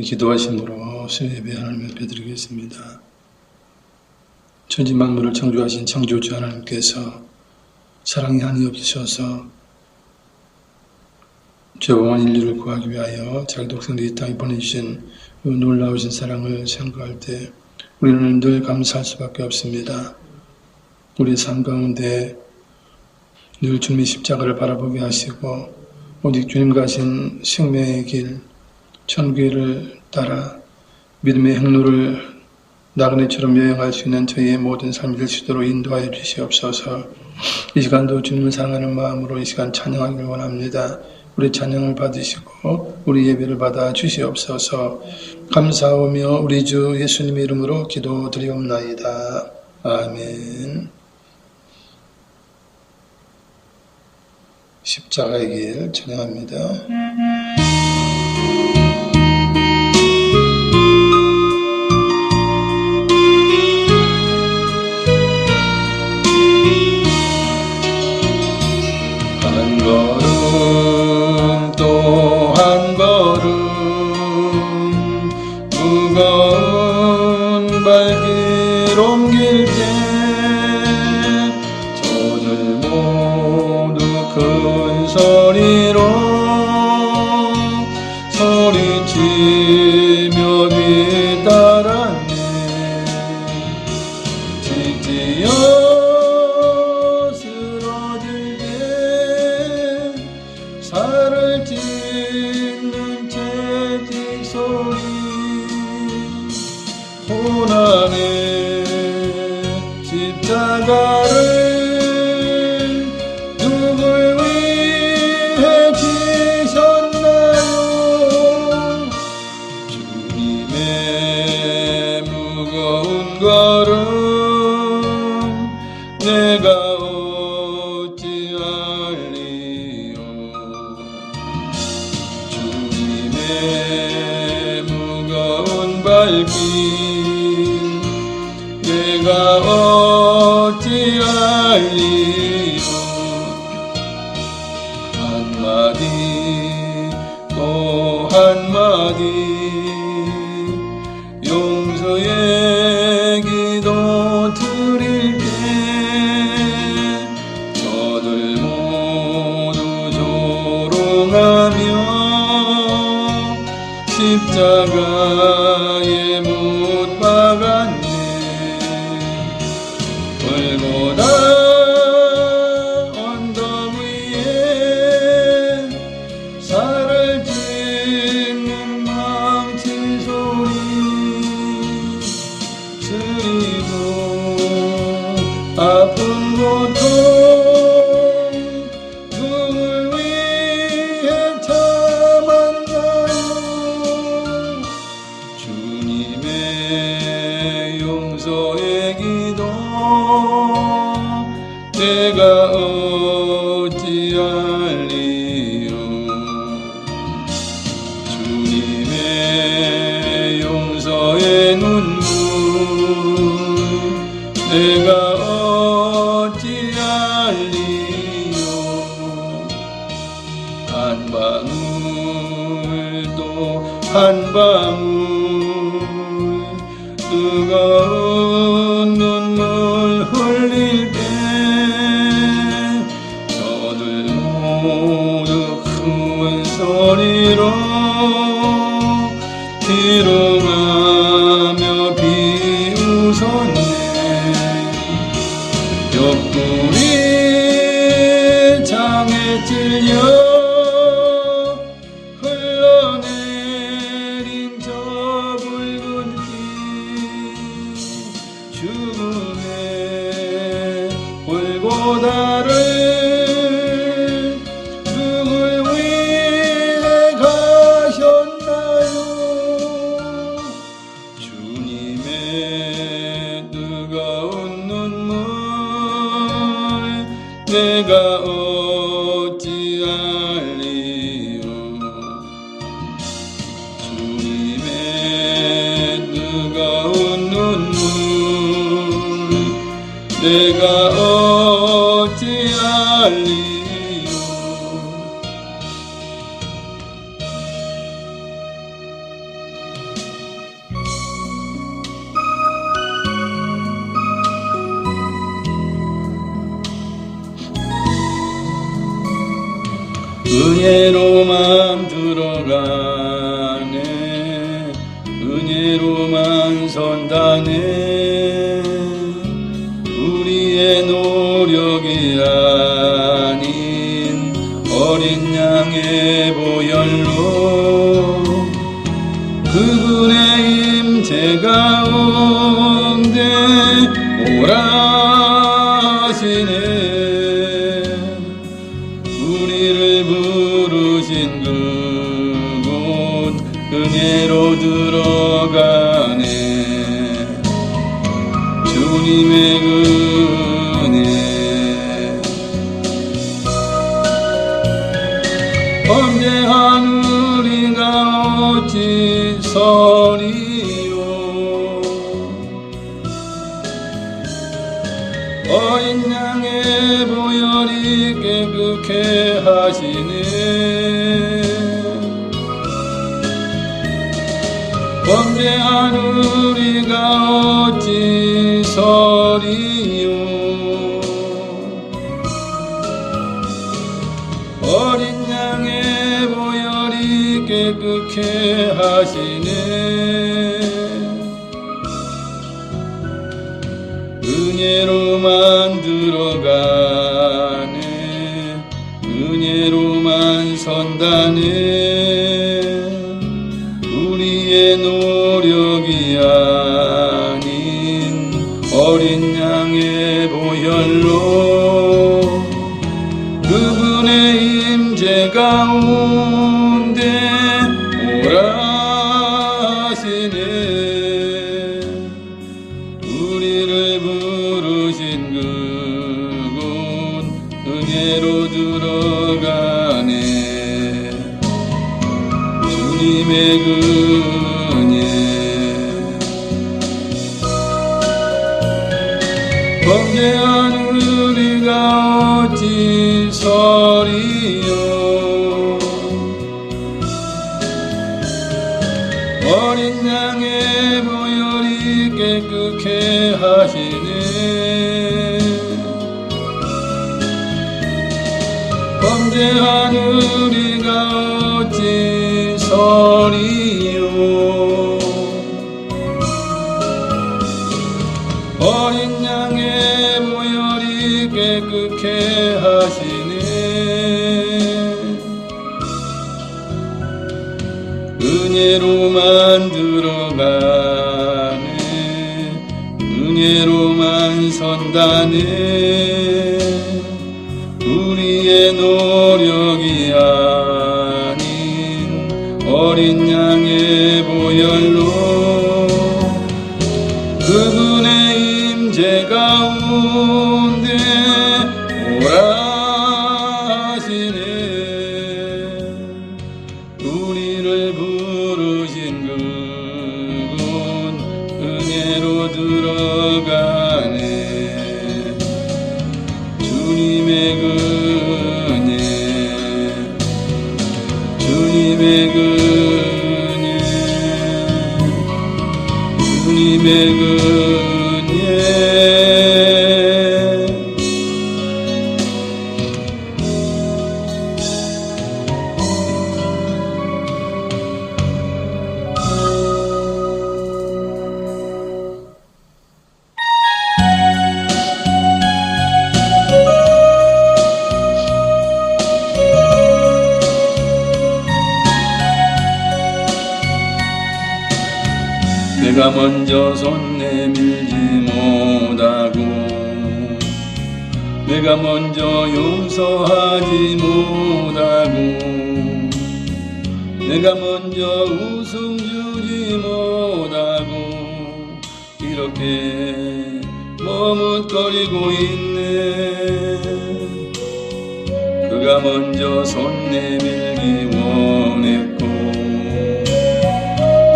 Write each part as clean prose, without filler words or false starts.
기도하심으로 수요예배 하나님 앞에 드리겠습니다. 천지 만물을 창조하신 창조주 하나님께서 사랑이 한이 없으셔서 죄범한 인류를 구하기 위하여 자기 독생자 이 땅에 보내주신 그 놀라우신 사랑을 생각할 때 우리는 늘 감사할 수밖에 없습니다. 우리의 삶 가운데 늘 주님의 십자가를 바라보게 하시고 오직 주님 가신 생명의 길 천국의 길을 따라 믿음의 행로를 나그네처럼 여행할 수 있는 저희의 모든 삶이 될 수 있도록 인도하여 주시옵소서. 이 시간도 주님을 사랑하는 마음으로 이 시간 찬양하기를 원합니다. 우리 찬양을 받으시고 우리 예배를 받아 주시옵소서. 감사하며 우리 주 예수님의 이름으로 기도드리옵나이다. 아멘. 십자가의 길 찬양합니다. 한 걸음 또 한 걸음 무거운 발길 옮길 때 저들 모두 큰 소리로 소리치며 뒤따랐네. 지지어 살을 찢는 채찍 소리 고난의 십자가를 누굴 위해 지셨나요? 주님의 무거운 걸음 내가 어찌 알리요? 주님의 무거운 발길 내가 어찌 알리요? 한마디 또 한마디 용서의 기도 드릴 때 저들 모두 조롱하며 십자가에 못 박았네. 골고다 언덕 위에 살을 찢는 망치 소리 스리고 아픈 고통 누굴 위해 참았나요? 주님의 용서의 기도 내가 어찌 알리요? 주님의 용서의 눈물 내가 어찌 알리요? 한 방울 또 한 방울 뜨거운 눈물 흘릴 때 저들 모두 큰 소리로 기롱하며 비웃었네. 옆구리 장에 찔려 흘러내린 저 붉은 피 죽음의 골고다를 누굴 위해 가셨나요? 주님의 뜨거운 눈물 내가 어찌 알리요? 주님의 뜨거운 눈물 내가 어찌 알리요? 은혜로만 들어가네 은혜로만 선다네 우리의 노력이 아닌 어린 양의 보혈로 그분의 임재 가운데 오라시네 우리를 부르신 그곳 은혜로 들어가네 주님의 은혜 범죄한 우리가 어찌 서리요 어린 양의 보혈이 깨끗게 하시네 범죄한 우리가 어찌 서리요 어린 양의 보혈이 깨끗게 하시네 은혜로만 들어가네 은혜로만 선다네 우리의 노력이 아닌 어린 양의 보혈로 그분의 임재 가운데 오라시네 우리를 부르신 그곳 은혜로 들어가네 주님의 은혜 범죄한 우리가 어찌 서리요 어린 양의 보혈이 깨끗게 하시네 범죄한 우리가 어찌 서리요 어린 양의 보혈이 깨끗게 하시네 은혜로만 들어가네 은혜로만 선다네 우리의 노력이 아닌 어린 양의 보혈로 그분의 임재 가운데 오라시네 우리를 부르신 그곳 은혜로 들어가네 주님의 은혜 주님의 은혜 주님의 은혜 내가 먼저 손 내밀지 못하고 내가 먼저 용서하지 못하고 내가 먼저 웃음 주지 못하고 이렇게 머뭇거리고 있네 그가 먼저 손 내밀기 원했고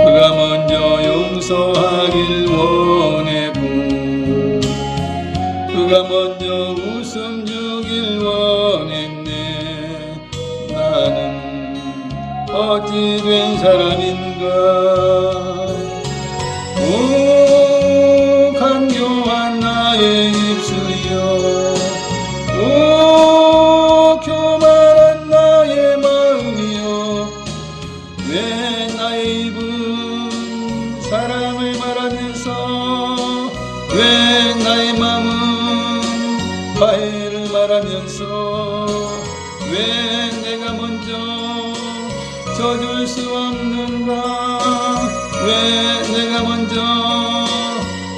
그가 먼저 용서하길 원했고 그가 먼저 웃음 주길 원했네 나는 어찌 된 사람인가 오 간교한 나의 입술이여 오 교만한 나의 말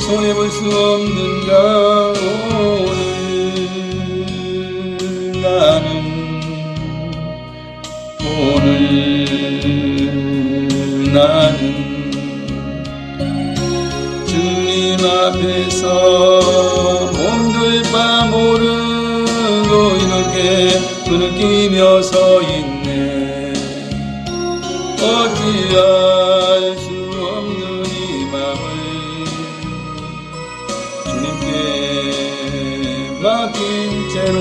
손해볼 수 없는가. 오늘 나는 주님 앞에서 몸둘 바 모르고 이렇게 흐느끼며 서 있네. 어찌할 수 없는 이 맘을 주님께 맡긴 채로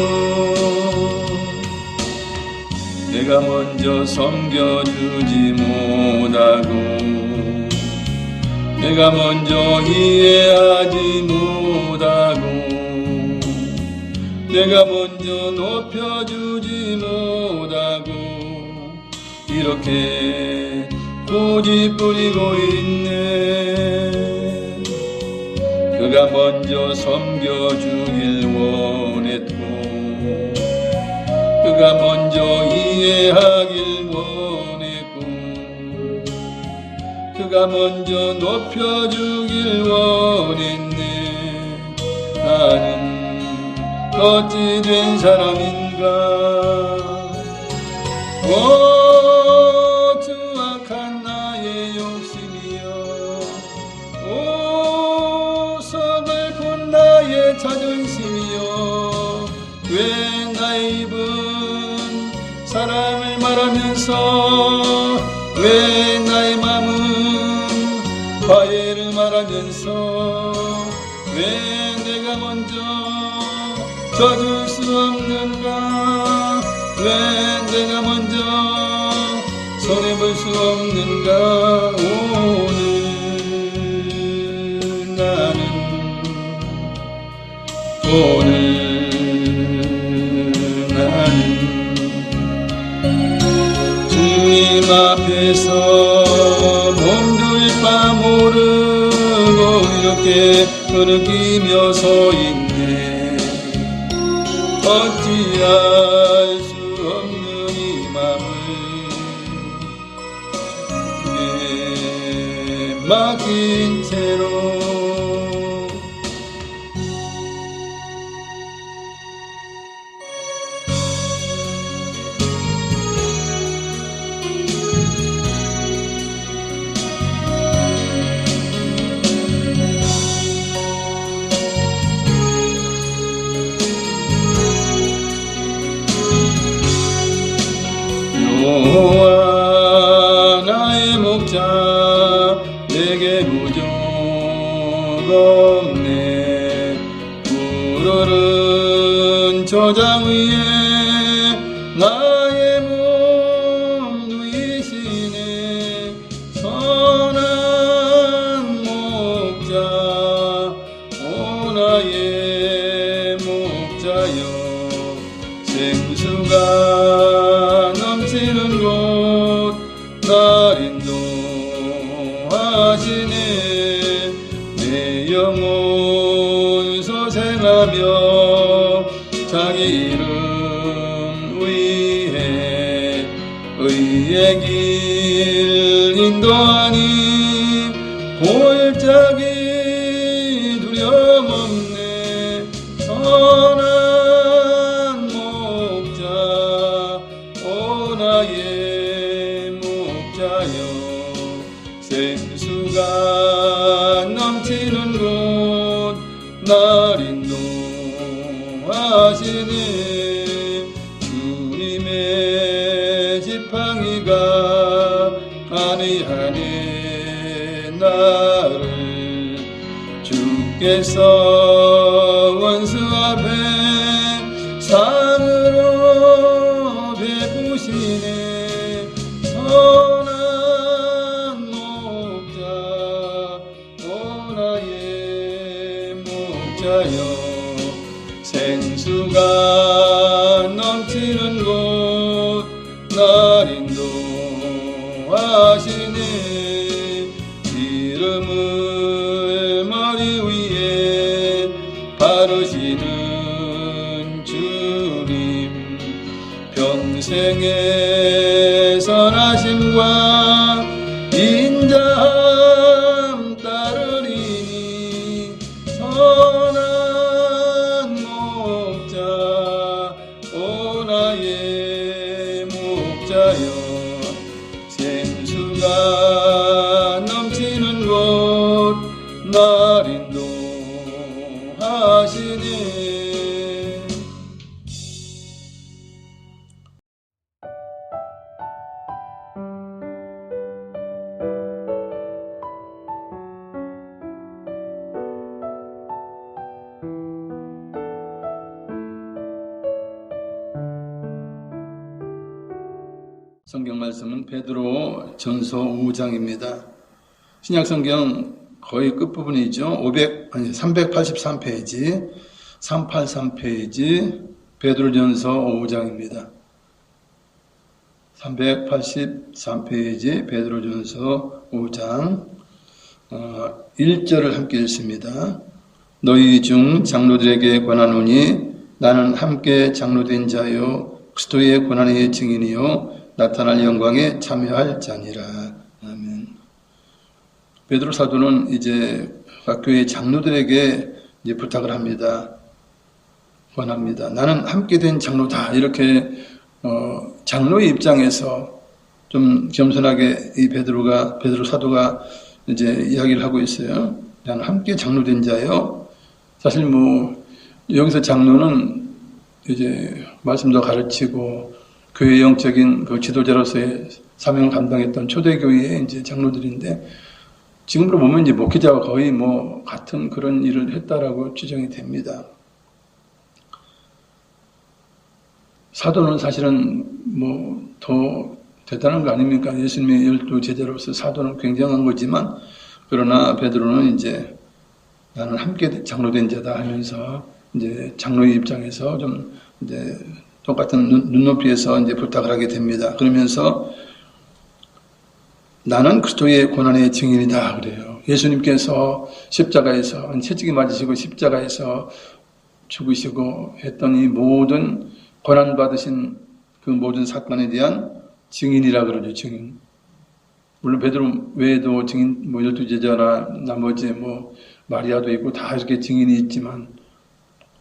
내가 먼저 섬겨주지 못하고 내가 먼저 이해하지 못하고 내가 먼저 높여주지 못하고 이렇게 고집 부리고 있네. 그가 먼저 섬겨주길 원했고 그가 먼저 이해하길 원했고 그가 먼저 높여주길 원했네. 나는 어찌 된 사람인가. 오 추악한 나의 욕심이여, 오 서글픈 나의 자존심이여, 왜 나의 입은 사랑을 말하면서 왜 나의 맘은 화해를 말하면서 왜 내가 먼저 져줄 수 없는가. 왜 내가 먼저 손해볼 수 없는가. 오늘 나는 주님 앞에서 몸둘 바 모르고 이렇게 흐느끼며 서 있네. 어찌할 수 없는 이 맘을 주께 맡긴 채로 여호와 나의 목자 내게 부족 없네. 푸르른 저장 위에 나의 몸 누이시네. 선한 목자 오 나의 목자여, 생수가 넘치는 곳 날 인도하시네. 내 영혼 소생하며 자기 이름 위해 의의 길 인도하니 골짜기 두려움 없네. 선한 목자 오 나의 목자여, 생수가 넘치는 곳 날 인도하시네. 주님의 지팡이가 안위하네. 나를 주께서 원수 앞에 상으로 베푸시네. 선한 목자 오 나의 목자여, 생수가 넘치는 곳 날 인도하시네. 이름을 머리 위에 바르시는 주님, 평생의 선하심과 인자함 따르리니. 하시니 성경 말씀은 베드로 전서 5장입니다. 신약 성경 거의 끝부분이죠. 383페이지, 383페이지 베드로 전서 5장입니다. 383페이지 베드로 전서 5장 1절을 함께 읽습니다. 너희 중 장로들에게 권하노니 나는 함께 장로된 자요 그리스도의 고난의 증인이요 나타날 영광에 참여할 자니라. 아멘. 베드로 사도는 이제 각 교회 장로들에게 이제 부탁을 합니다. 권합니다. 나는 함께 된 장로다. 이렇게 장로의 입장에서 좀 겸손하게 이 베드로 사도가 이제 이야기를 하고 있어요. 나는 함께 장로된 자요. 사실 뭐 여기서 장로는 이제 말씀도 가르치고 교회 영적인 그 지도자로서의 사명을 감당했던 초대교회의 이제 장로들인데 지금으로 보면 이제 목회자와 거의 뭐 같은 그런 일을 했다라고 추정이 됩니다. 사도는 사실은 뭐 더 대단한 거 아닙니까? 예수님의 12 제자로서 사도는 굉장한 거지만 그러나 베드로는 이제 나는 함께 장로된 자다 하면서 이제 장로의 입장에서 좀 이제 똑같은 눈높이에서 이제 부탁을 하게 됩니다. 그러면서 나는 그리스도의 고난의 증인이다 그래요. 예수님께서 십자가에서 채찍이 맞으시고 십자가에서 죽으시고 했던 이 모든 고난 받으신 그 모든 사건에 대한 증인이라 그러죠. 증인. 물론 베드로 외에도 증인 뭐 12제자나 나머지 뭐 마리아도 있고 다 이렇게 증인이 있지만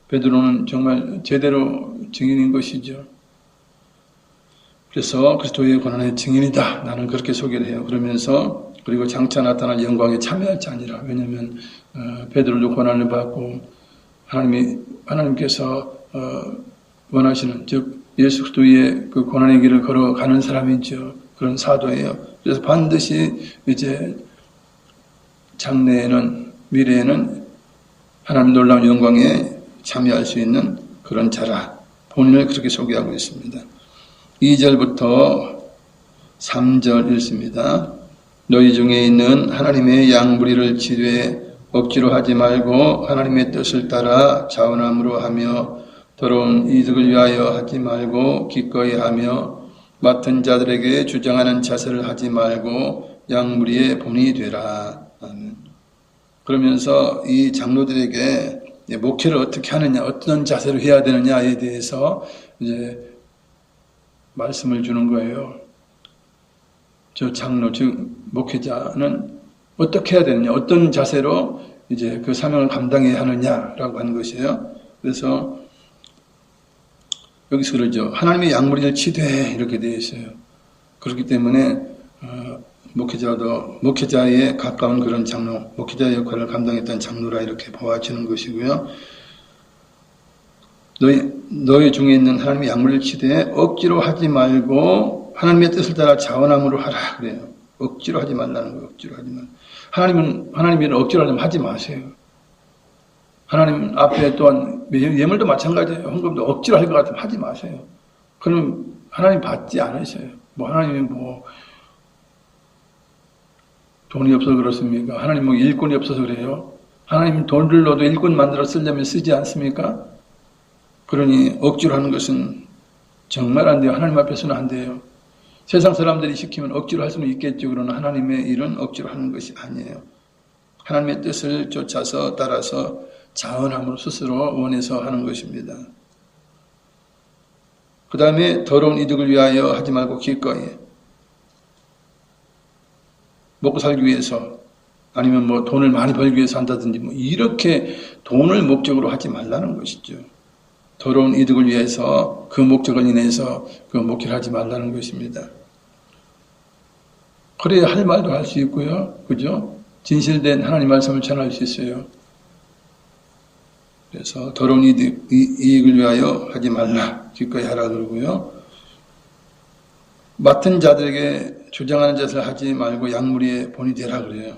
베드로는 정말 제대로 증인인 것이죠. 그래서 그리스도의 고난의 증인이다. 나는 그렇게 소개를 해요. 그러면서 그리고 장차 나타날 영광에 참여할 자 아니라. 왜냐하면 베드로도 고난을 받고 하나님께서 원하시는 즉 예수 그리스도의 그 고난의 길을 걸어가는 사람이죠. 그런 사도예요. 그래서 반드시 이제 장래에는 미래에는 하나님 놀라운 영광에 참여할 수 있는 그런 자라. 본인을 그렇게 소개하고 있습니다. 2절부터 3절 읽습니다. 너희 중에 있는 하나님의 양무리를 치되 억지로 하지 말고 하나님의 뜻을 따라 자원함으로 하며 더러운 이득을 위하여 하지 말고 기꺼이 하며 맡은 자들에게 주장하는 자세를 하지 말고 양무리의 본이 되라. 아멘. 그러면서 이 장로들에게 목회를 어떻게 하느냐, 어떤 자세로 해야 되느냐에 대해서 이제 말씀을 주는 거예요. 저 장로, 즉 목회자는 어떻게 해야 되느냐, 어떤 자세로 이제 그 사명을 감당해야 하느냐라고 하는 것이에요. 그래서 여기서 그러죠. 하나님의 양무리를 치되 이렇게 되어 있어요. 그렇기 때문에 목회자에 가까운 그런 장로, 목회자의 역할을 감당했던 장로라 이렇게 보아지는 것이고요. 너희 중에 있는 하나님의 양무리를 치되 억지로 하지 말고 하나님의 뜻을 따라 자원함으로 하라 그래요. 억지로 하지 말라는 거예요. 억지로 하지 말. 하나님이 억지로 하려면 하지 마세요. 하나님 앞에 또한 예물도 마찬가지예요. 헌금도 억지로 할 것 같으면 하지 마세요. 그럼 하나님 받지 않으셔요. 뭐 하나님이 뭐 돈이 없어서 그렇습니까? 하나님 뭐 일꾼이 없어서 그래요? 하나님 돈을 넣어도 일꾼 만들어 쓰려면 쓰지 않습니까? 그러니 억지로 하는 것은 정말 안 돼요. 하나님 앞에서는 안 돼요. 세상 사람들이 시키면 억지로 할 수는 있겠죠. 그러나 하나님의 일은 억지로 하는 것이 아니에요. 하나님의 뜻을 쫓아서 따라서 자원함으로 스스로 원해서 하는 것입니다. 그 다음에 더러운 이득을 위하여 하지 말고 기꺼이 먹고 살기 위해서 아니면 뭐 돈을 많이 벌기 위해서 한다든지 뭐 이렇게 돈을 목적으로 하지 말라는 것이죠. 더러운 이득을 위해서 그 목적을 인해서 그 목회를 하지 말라는 것입니다. 그래야 할 말도 할 수 있고요. 그죠? 진실된 하나님 말씀을 전할 수 있어요. 그래서 더러운 이익을 위하여 하지 말라. 기꺼이 하라 그러고요. 맡은 자들에게 주장하는 짓을 하지 말고 양무리의 본이 되라 그래요.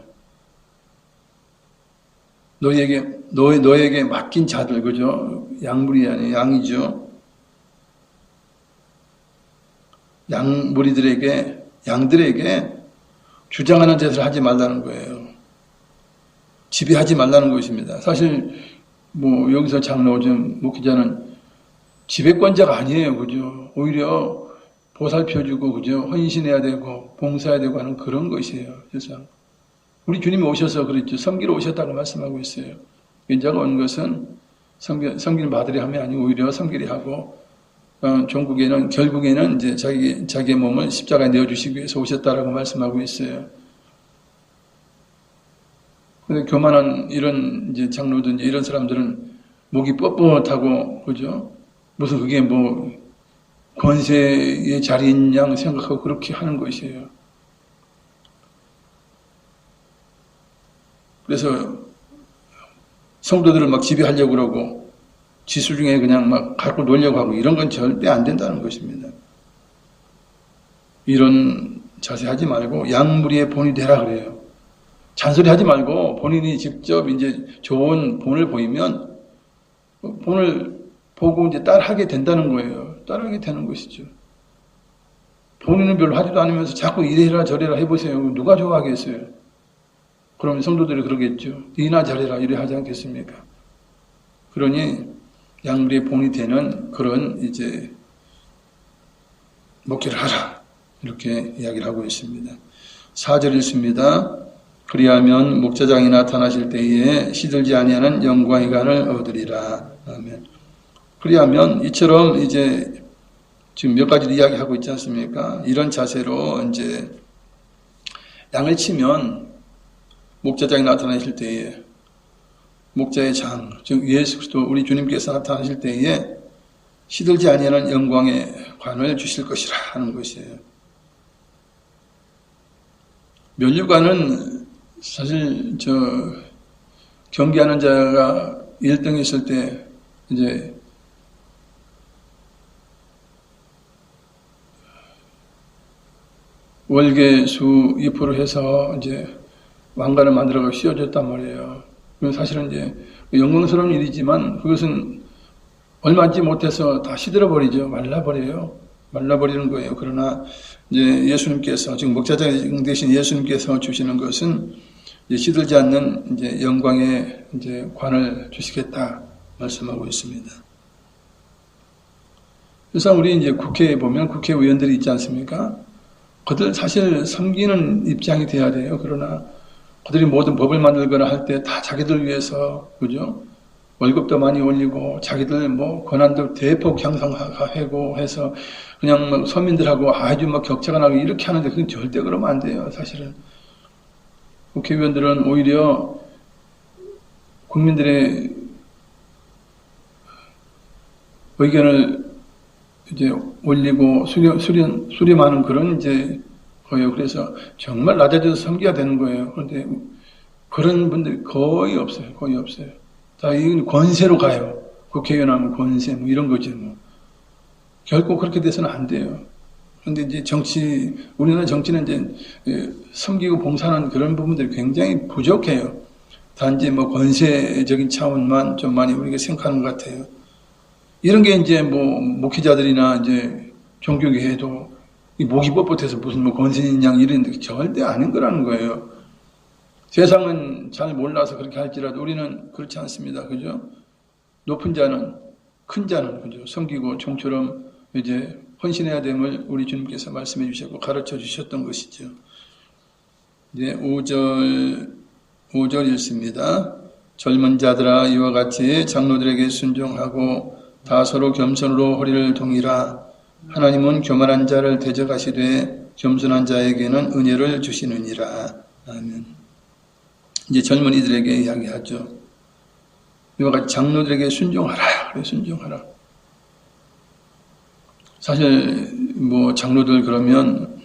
너에게 맡긴 자들, 그죠? 양무리 아니 양이죠. 양들에게 주장하는 짓을 하지 말라는 거예요. 지배하지 말라는 것입니다. 사실 뭐 여기서 장로 좀 목회자는 지배권자가 아니에요, 그죠? 오히려 보살펴주고, 그죠? 헌신해야 되고 봉사해야 되고 하는 그런 것이에요. 그래서 우리 주님이 오셔서 그랬죠. 섬기러 오셨다고 말씀하고 있어요. 인자가 온 것은 섬기는 받으려 함이 아니고 오히려 섬기려 하고, 결국에는 이제 자기의 몸을 십자가에 내어주시기 위해서 오셨다라고 말씀하고 있어요. 근데 교만한 이런 이제 장로들, 이런 사람들은 목이 뻣뻣하고, 그죠? 무슨 그게 뭐 권세의 자리인 양 생각하고 그렇게 하는 것이에요. 그래서 성도들을 막 지배하려고 그러고 지수 중에 그냥 막 갖고 놀려고 하고 이런 건 절대 안 된다는 것입니다. 이런 자세 하지 말고 양무리의 본이 되라 그래요. 잔소리 하지 말고 본인이 직접 이제 좋은 본을 보이면 본을 보고 이제 따라하게 된다는 거예요. 따라하게 되는 것이죠. 본인은 별로 하지도 않으면서 자꾸 이래라 저래라 해보세요. 누가 좋아하겠어요? 그러면 성도들이 그러겠죠. 니나 잘해라 이래 하지 않겠습니까? 그러니 양무리의 본이 되는 그런 이제 목회를 하라 이렇게 이야기를 하고 있습니다. 4절 읽습니다. 그리하면 목자장이 나타나실 때에 시들지 아니하는 영광의 간을 얻으리라. 아멘. 그리하면 이처럼 이제 지금 몇 가지를 이야기하고 있지 않습니까? 이런 자세로 이제 양을 치면 목자장이 나타나실 때에 목자의 장, 즉 예수 그리스도 우리 주님께서 나타나실 때에 시들지 아니하는 영광의 관을 주실 것이라 하는 것이에요. 면류관은 사실 경기하는 자가 1등 했을 때 이제 월계수 2% 해서 이제 왕관을 만들어서 씌워줬단 말이에요. 사실은 이제 영광스러운 일이지만 그것은 얼마 앉지 못해서 다 시들어버리죠. 말라버리는 거예요. 그러나 이제 예수님께서 지금 목자장 대신 예수님께서 주시는 것은 이제 시들지 않는 이제 영광의 이제 관을 주시겠다 말씀하고 있습니다. 그래서 우리 이제 국회에 보면 국회의원들이 있지 않습니까? 그들 사실 섬기는 입장이 돼야 돼요. 그러나 그들이 모든 법을 만들거나 할 때 다 자기들 위해서, 그죠? 월급도 많이 올리고, 자기들 뭐 권한도 대폭 향상하고 해서 그냥 막 서민들하고 아주 막 격차가 나고 이렇게 하는데 그건 절대 그러면 안 돼요, 사실은. 국회의원들은 오히려 국민들의 의견을 이제 올리고 수렴하는 그런 이제 거예요. 그래서 정말 낮아져서 섬겨야 되는 거예요. 그런데 그런 분들이 거의 없어요. 다 이건 권세로 가요. 국회의원 하면 권세, 뭐 이런 거죠. 뭐. 결코 그렇게 돼서는 안 돼요. 그런데 이제 우리나라 정치는 이제 섬기고 봉사하는 그런 부분들이 굉장히 부족해요. 단지 뭐 권세적인 차원만 좀 많이 우리가 생각하는 것 같아요. 이런 게 이제 뭐 목회자들이나 이제 종교계에도 이 목이 뻣뻣해서 무슨 뭐 권세인 양 이랬는데 절대 아닌 거라는 거예요. 세상은 잘 몰라서 그렇게 할지라도 우리는 그렇지 않습니다. 그죠? 높은 자는, 큰 자는, 그죠? 섬기고 종처럼 이제 헌신해야 됨을 우리 주님께서 말씀해 주셨고 가르쳐 주셨던 것이죠. 이제 5절 읽습니다. 젊은 자들아 이와 같이 장로들에게 순종하고 다 서로 겸손으로 허리를 동이라. 하나님은 교만한 자를 대적하시되 겸손한 자에게는 은혜를 주시느니라. 아멘. 이제 젊은이들에게 이야기하죠. 이와 같이 장로들에게 순종하라. 그래, 순종하라. 사실 뭐 장로들 그러면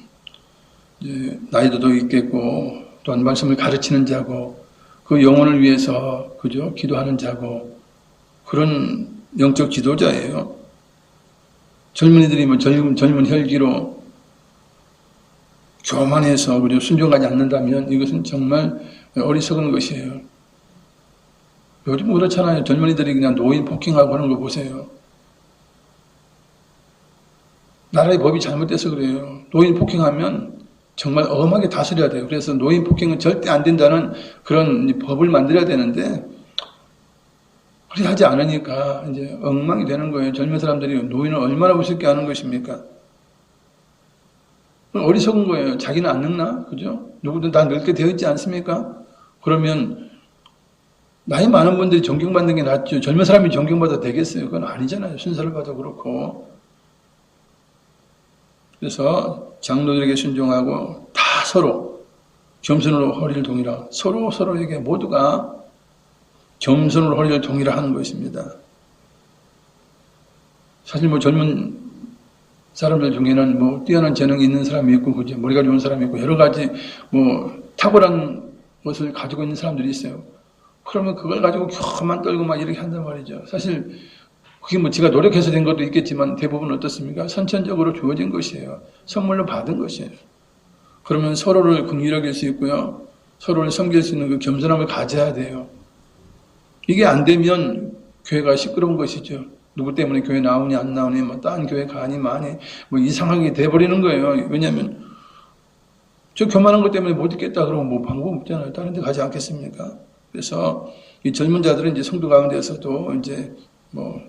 이제 나이도 있겠고 또한 말씀을 가르치는 자고 그 영혼을 위해서 그죠 기도하는 자고 그런 영적 지도자예요. 젊은이들이 뭐 젊은 혈기로 교만해서 그리고 순종하지 않는다면 이것은 정말 어리석은 것이에요. 요즘 그렇잖아요. 젊은이들이 그냥 노인 폭행하고 하는 거 보세요. 나라의 법이 잘못돼서 그래요. 노인 폭행하면 정말 엄하게 다스려야 돼요. 그래서 노인 폭행은 절대 안 된다는 그런 법을 만들어야 되는데 그렇게 하지 않으니까 이제 엉망이 되는 거예요. 젊은 사람들이 노인을 얼마나 무섭게 하는 것입니까? 어리석은 거예요. 자기는 안 늙나? 그죠? 누구든 다 늙게 되어 있지 않습니까? 그러면 나이 많은 분들이 존경받는 게 낫죠. 젊은 사람이 존경받아도 되겠어요? 그건 아니잖아요. 순서를 봐도 그렇고. 그래서 장로들에게 순종하고 다 서로 겸손으로 허리를 동이라. 서로에게 모두가 겸손으로 허리를 동이라 하는 것입니다. 사실 뭐 젊은 사람들 중에는 뭐 뛰어난 재능이 있는 사람이 있고, 그죠? 머리가 좋은 사람이 있고, 여러 가지 뭐 탁월한 것을 가지고 있는 사람들이 있어요. 그러면 그걸 가지고 혀만 떨고 막 이렇게 한단 말이죠. 사실 그게 뭐 지가 노력해서 된 것도 있겠지만 대부분 어떻습니까? 선천적으로 주어진 것이에요. 선물로 받은 것이에요. 그러면 서로를 긍휼히 여길 수 있고요. 서로를 섬길 수 있는 그 겸손함을 가져야 돼요. 이게 안 되면 교회가 시끄러운 것이죠. 누구 때문에 교회 나오니 안 나오니 뭐 딴 교회 가니 마니 뭐 이상하게 돼버리는 거예요. 왜냐하면 저 교만한 것 때문에 못 있겠다 그러면 뭐 방법 없잖아요. 다른 데 가지 않겠습니까? 그래서 이 젊은 자들은 이제 성도 가운데서도 이제 뭐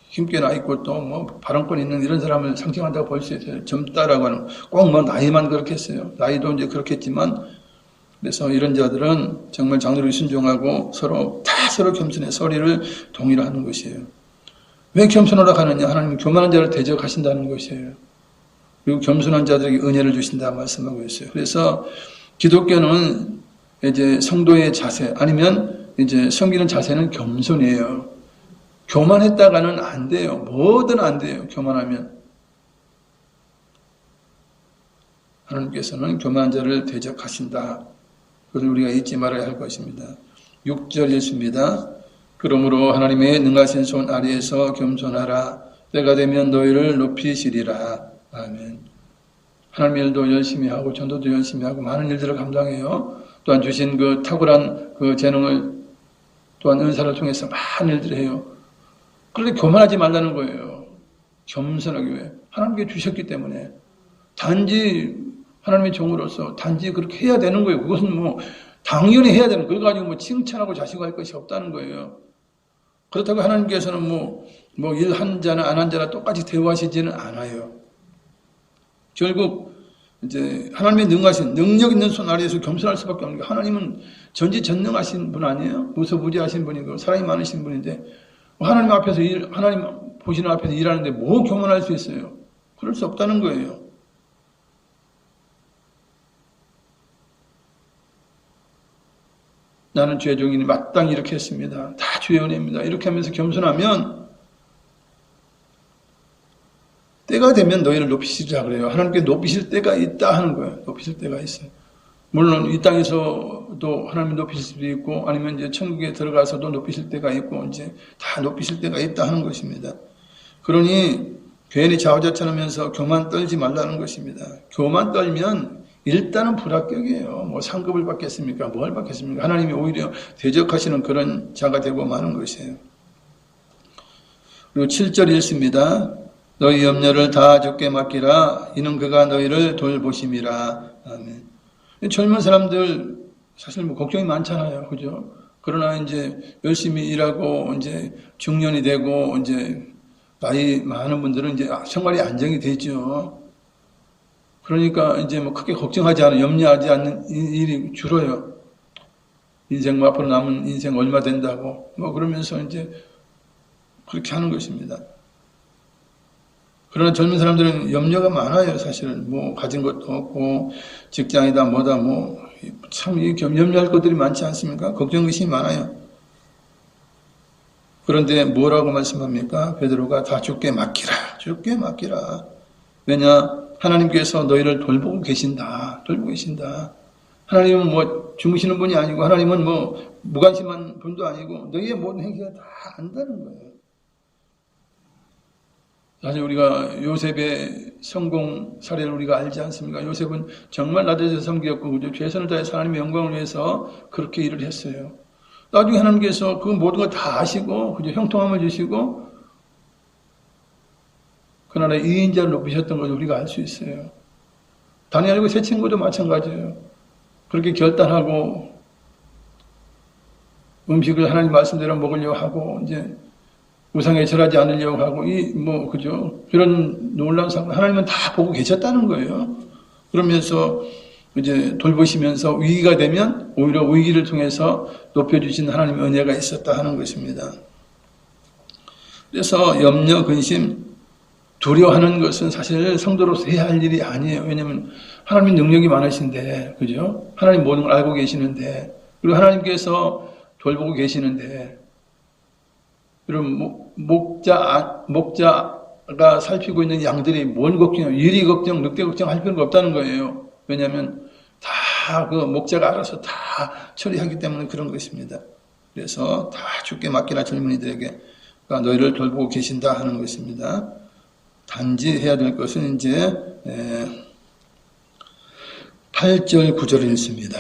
힘께 나 있고 또 뭐 발언권 있는 이런 사람을 상징한다고 볼 수 있어요. 젊다라고 하는 꼭 뭐 나이만 그렇겠어요. 나이도 이제 그렇겠지만 그래서 이런 자들은 정말 장로를 순종하고 서로 겸손해 서리를 동의를 하는 것이에요. 왜 겸손하라 하느냐? 하나님 교만한 자를 대적하신다는 것이에요. 그리고 겸손한 자들에게 은혜를 주신다 말씀하고 있어요. 그래서 기독교는 이제 성도의 자세 아니면 이제 섬기는 자세는 겸손이에요. 교만했다가는 안 돼요. 뭐든 안 돼요. 교만하면. 하나님께서는 교만한 자를 대적하신다. 그것을 우리가 잊지 말아야 할 것입니다. 6절 읽습니다. 그러므로 하나님의 능하신 손 아래에서 겸손하라. 때가 되면 너희를 높이시리라. 아멘. 하나님 일도 열심히 하고 전도도 열심히 하고 많은 일들을 감당해요. 또한 주신 그 탁월한 그 재능을 또한 은사를 통해서 많은 일들을 해요. 그런데 교만하지 말라는 거예요. 겸손하기 위해. 하나님께 주셨기 때문에. 단지 하나님의 종으로서 단지 그렇게 해야 되는 거예요. 그것은 뭐 당연히 해야 되는 거예요. 그걸 가지고 뭐 칭찬하고 자식할 것이 없다는 거예요. 그렇다고 하나님께서는 뭐 일 한 자나 안 한 자나 똑같이 대우하시지는 않아요. 결국 이제 하나님의 능하신 능력 있는 손 아래에서 겸손할 수밖에 없는 게 하나님은 전지전능하신 분 아니에요? 무소부지하신 분이고 사랑이 많으신 분인데 하나님 앞에서 하나님 보시는 앞에서 일하는데 뭐 교만할 수 있어요? 그럴 수 없다는 거예요. 나는 죄 종이니 마땅히 이렇게 했습니다. 다 주의 은혜입니다. 이렇게 하면서 겸손하면 때가 되면 너희를 높이시자 그래요. 하나님께 높이실 때가 있다 하는 거예요. 높이실 때가 있어요. 물론 이 땅에서도 하나님 높이실 수도 있고 아니면 이제 천국에 들어가서도 높이실 때가 있고 이제 다 높이실 때가 있다 하는 것입니다. 그러니 괜히 좌우자찬하면서 교만 떨지 말라는 것입니다. 교만 떨면 일단은 불합격이에요. 뭐 상급을 받겠습니까? 뭘 받겠습니까? 하나님이 오히려 대적하시는 그런 자가 되고 마는 것이에요. 그리고 7절 읽습니다. 너희 염려를 다 주께 맡기라. 이는 그가 너희를 돌보심이라. 아멘. 젊은 사람들 사실 뭐 걱정이 많잖아요. 그죠? 그러나 이제 열심히 일하고 이제 중년이 되고 이제 나이 많은 분들은 이제 생활이 안정이 되죠. 그러니까 이제 뭐 크게 걱정하지 않은, 염려하지 않는 일이 줄어요. 인생 뭐 앞으로 남은 인생 얼마 된다고 뭐 그러면서 이제 그렇게 하는 것입니다. 그러나 젊은 사람들은 염려가 많아요. 사실은 뭐 가진 것도 없고 직장이다 뭐다 뭐 참 염려할 것들이 많지 않습니까? 걱정 의심이 많아요. 그런데 뭐라고 말씀합니까? 베드로가 다 주께 맡기라. 주께 맡기라. 왜냐? 하나님께서 너희를 돌보고 계신다. 돌보고 계신다. 하나님은 뭐 주무시는 분이 아니고 하나님은 뭐 무관심한 분도 아니고 너희의 모든 행위가 다 안다는 거예요. 사실 우리가 요셉의 성공 사례를 우리가 알지 않습니까? 요셉은 정말 나대에서 섬겼고 그죠? 최선을 다해서 하나님의 영광을 위해서 그렇게 일을 했어요. 나중에 하나님께서 그 모든 걸 다 아시고 그죠? 형통함을 주시고 그 나라의 이인자를 높이셨던 것을 우리가 알 수 있어요. 다니엘과 세 친구도 마찬가지예요. 그렇게 결단하고 음식을 하나님 말씀대로 먹으려고 하고 이제 우상에 절하지 않으려고 하고 그죠? 그런 놀라운 상황 하나님은 다 보고 계셨다는 거예요. 그러면서 이제 돌보시면서 위기가 되면 오히려 위기를 통해서 높여주신 하나님의 은혜가 있었다 하는 것입니다. 그래서 염려, 근심, 두려워하는 것은 사실 성도로서 해야 할 일이 아니에요. 왜냐하면 하나님의 능력이 많으신데, 그죠? 하나님 모든 걸 알고 계시는데, 그리고 하나님께서 돌보고 계시는데, 그럼 목자가 살피고 있는 양들이 뭔 걱정이에요? 유리 걱정, 늑대 걱정할 필요가 없다는 거예요. 왜냐하면 다 그 목자가 알아서 다 처리하기 때문에 그런 것입니다. 그래서 다 주께 맡기라 젊은이들에게 너희를 돌보고 계신다 하는 것입니다. 단지 해야 될 것은 이제 8절 9절을 읽습니다.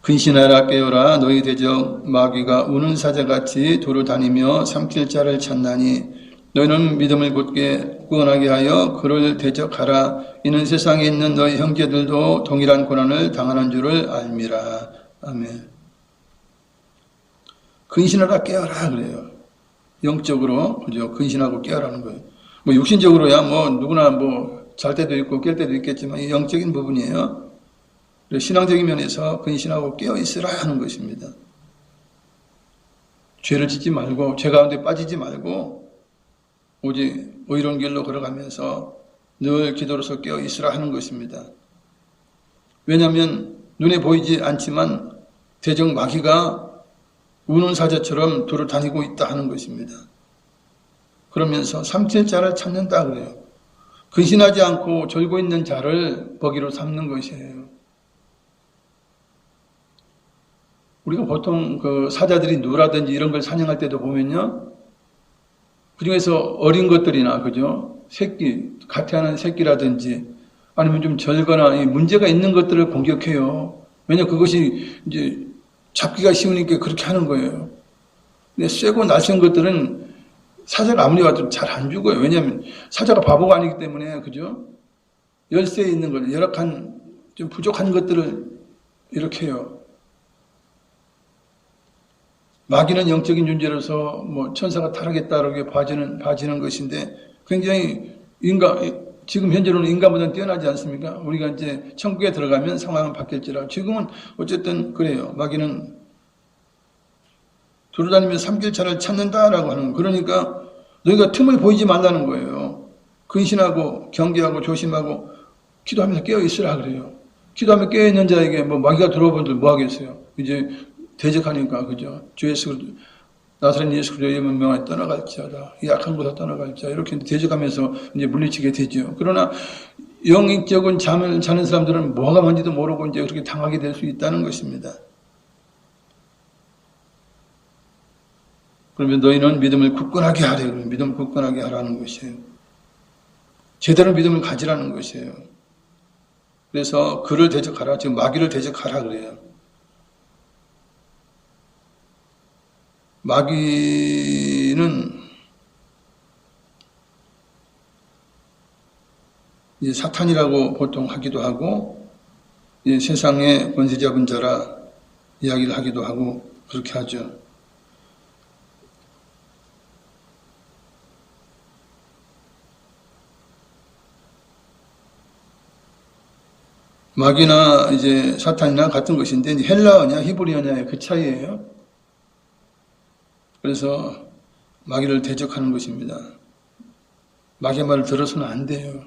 근신하라 깨어라 너희 대적 마귀가 우는 사자같이 도로 다니며 삼킬 자를 찾나니 너희는 믿음을 굳게 구원하게 하여 그를 대적하라. 이는 세상에 있는 너희 형제들도 동일한 고난을 당하는 줄을 알미라. 아멘. 근신하라 깨어라 그래요. 영적으로 그죠? 근신하고 깨어라는 거예요. 뭐 육신적으로야 뭐 누구나 뭐 잘 때도 있고 깰 때도 있겠지만 이 영적인 부분이에요. 신앙적인 면에서 근신하고 깨어 있으라 하는 것입니다. 죄를 짓지 말고 죄 가운데 빠지지 말고 오직 의로운 길로 걸어가면서 늘 기도로서 깨어 있으라 하는 것입니다. 왜냐하면 눈에 보이지 않지만 대적 마귀가 우는 사자처럼 두루 다니고 있다 하는 것입니다. 그러면서 삼킬 자를 찾는다 그래요. 근신하지 않고 졸고 있는 자를 먹이로 삼는 것이에요. 우리가 보통 그 사자들이 누라든지 이런 걸 사냥할 때도 보면요. 그 중에서 어린 것들이나, 그죠? 새끼, 가태하는 새끼라든지 아니면 좀 절거나 문제가 있는 것들을 공격해요. 왜냐하면 그것이 이제 잡기가 쉬우니까 그렇게 하는 거예요. 근데 쇠고 날쌘 것들은 사자가 아무리 와도 잘 안 죽어요. 왜냐하면 사자가 바보가 아니기 때문에, 그죠? 열쇠에 있는 것, 열악한, 좀 부족한 것들을 이렇게 해요. 마귀는 영적인 존재로서 뭐 천사가 타락했다라고 봐지는 것인데 굉장히 지금 현재로는 인간보다는 뛰어나지 않습니까? 우리가 이제 천국에 들어가면 상황은 바뀔지라도 지금은 어쨌든 그래요. 마귀는 돌아다니면서 삼킬 자를 찾는다라고 하는, 그러니까 너희가 틈을 보이지 말라는 거예요. 근신하고 경계하고 조심하고 기도하면서 깨어 있으라 그래요. 기도하며 깨어 있는 자에게 뭐 마귀가 들어오분들 뭐 하겠어요? 이제 대적하니까, 그죠? 주 예수 나사렛 예수 그리스도의 이름을 명하여 떠나갈지어다. 이 악한 곳에 떠나갈지어다. 이렇게 대적하면서 이제 물리치게 되죠. 그러나 영적인 잠을 자는 사람들은 뭐가 뭔지도 모르고 이제 그렇게 당하게 될 수 있다는 것입니다. 그러면 너희는 믿음을 굳건하게 하래. 믿음을 굳건하게 하라는 것이에요. 제대로 믿음을 가지라는 것이에요. 그래서 그를 대적하라. 지금 마귀를 대적하라 그래요. 마귀는 이제 사탄이라고 보통 하기도 하고, 이제 세상의 권세 잡은 자라 이야기를 하기도 하고, 그렇게 하죠. 마귀나 이제 사탄이나 같은 것인데, 헬라어냐, 히브리어냐의 그 차이예요. 그래서 마귀를 대적하는 것입니다. 마귀의 말을 들어서는 안 돼요.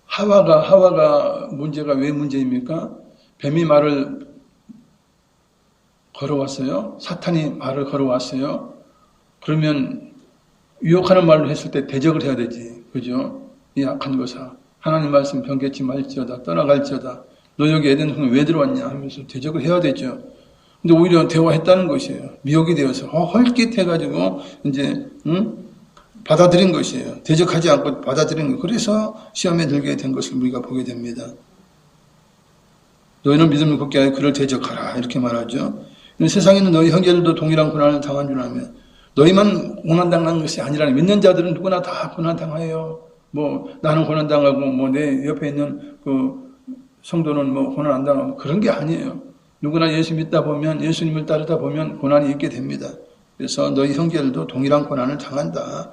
하와가 문제가 왜 문제입니까? 뱀이 말을 걸어왔어요. 사탄이 말을 걸어왔어요. 그러면 유혹하는 말을 했을 때 대적을 해야 되지. 그죠? 이 악한 것아. 하나님 말씀 변개치 말지어다. 떠나갈지어다. 너 여기 에덴 동산 왜 들어왔냐 하면서 대적을 해야 되죠. 근데 오히려 대화했다는 것이에요. 미혹이 되어서 헐깃해가지고 이제 받아들인 것이에요. 대적하지 않고 받아들인 거예요. 그래서 시험에 들게 된 것을 우리가 보게 됩니다. 너희는 믿음을 굳게 하여 그를 대적하라 이렇게 말하죠. 세상에 있는 너희 형제들도 동일한 고난을 당한 줄 알면 너희만 고난당하는 것이 아니라 믿는 자들은 누구나 다 고난당해요. 뭐 나는 고난당하고 뭐 내 옆에 있는 그 성도는 뭐 고난 안 당하고 그런 게 아니에요. 누구나 예수 믿다 보면 예수님을 따르다 보면 고난이 있게 됩니다. 그래서 너희 형제들도 동일한 고난을 당한다.